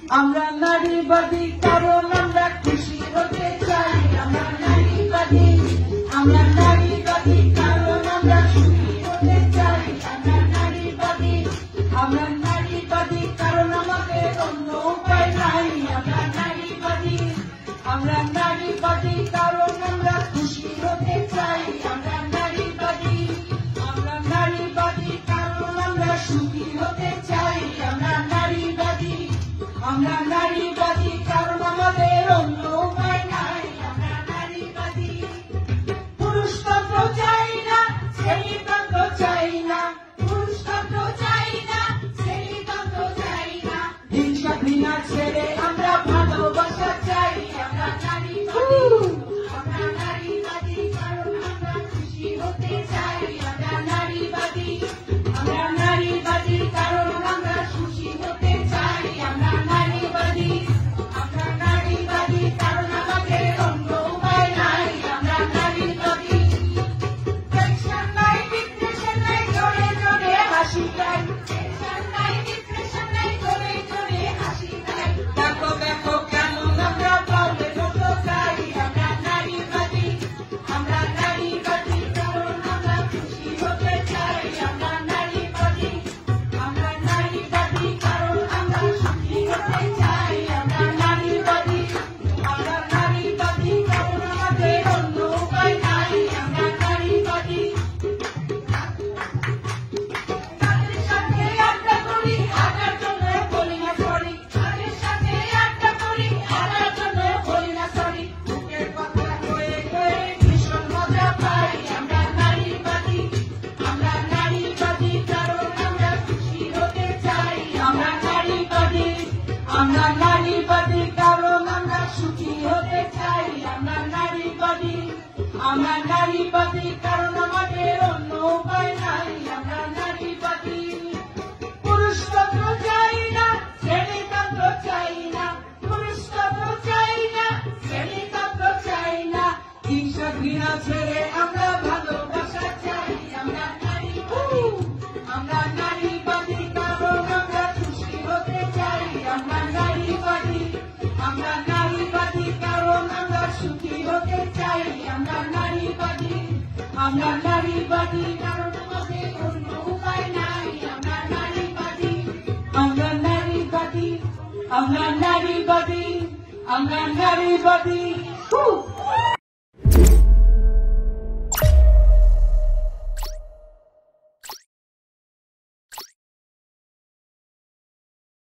আমরা নারীবাদী কারণ আমরা খুশি হতে চাই। আমরা নারীবাদী, আমরা নারীবাদী কারণ আমরা সুখী হতে চাই। আমরা নারীবাদী, আমরা নারীবাদী কারণ আমাদের অন্য উপায় নাই। আমরা নারীবাদী, আমরা নারীবাদী কারণ আমরা খুশি হতে চাই। আমরা নারীবাদী, আমরা নারীবাদী কারণ আমরা সুখী হতে চাই। আমরা নারীবাদী, আমরা নারীবাদী কারণ আমাদের অন্য উপায় নাই। আমরা নারীবাদী, পুরুষতন্ত্র চাই না, শ্রেণীতন্ত্র চাই না, পুরুষতন্ত্র চাই না, শ্রেণীতন্ত্র চাই না, হিংসা ঘৃণা ছেড়ে আমরা ভালোবাসা চাই। আমরা নারীবাদী, আমরা নারীবাদী কারণ আমরা খুশি হতে চাই। আমরা নারীবাদী, আমরা নারীবাদী কারণ আমরা খুশি হতে চাই। আমরা নারীবাদী, আমরা নারীবাদী কারণ আমাদের অন্য উপায় নাই। আমরা নারীবাদী, টেনশন নাই, ডিপ্রেশন নাই, জোরে জোরে হাসি গাই। টেনশন নাই, ডিপ্রেশন নাই, জোরে জোরে হাসি গাই। দেখো দেখো কেমন আমরা পাওলে মতো গাই। আমরা নারীবাদী, আমরা নারীবাদী কারণ আমরা খুশি হতে চাই। আমরা নারীবাদী, আমরা নারীবাদী কারণ আমরা সুখী হতে চাই। আমরা নারীবাদী, আমরা নারীবাদী কারণ আমাদের অন্য উপায় নাই। আমরা নারীবাদী, তাদের সাথে আড্ডা করি, হাঁটার জন্য বলি না সরি। তাদের সাথে আড্ডা করি, হাঁটার জন্য বলি না সরি। বুকের কথা হয়ে হয়ে ভীষণ মজা পাই। আমরা নারীবাদী, আমরা নারীবাদী কারণ আমরা খুশি হতে চাই। আমরা নারীবাদী, আমরা নারীবাদী কারণ আমরা সুখী হতে চাই। আমরা নারীবাদী, আমরা নারীবাদী কারণ আমাদের অন্য উপায় নাই। আমরা নারীবাদী, পুরুষতন্ত্র চাই না, শ্রেণীতন্ত্র চাই না, পুরুষতন্ত্র চাই না, শ্রেণীতন্ত্র চাই না, হিংসা ঘৃণা ছেড়ে আমরা ভালোবাসা চাই। আমরা নারীবাদী, আমরা নারীবাদী কারণ আমরা খুশি হতে চাই। আমরা নারীবাদী, আমরা নারীবাদী কারণ আমরা সুখী হতে চাই। আমরা নারীবাদী, আমরা নারীবাদী কারণ আমাদের অন্য উপায় নাই। আমরা নারীবাদী, আমরা নারীবাদী, আমরা নারীবাদী, আমরা নারীবাদী।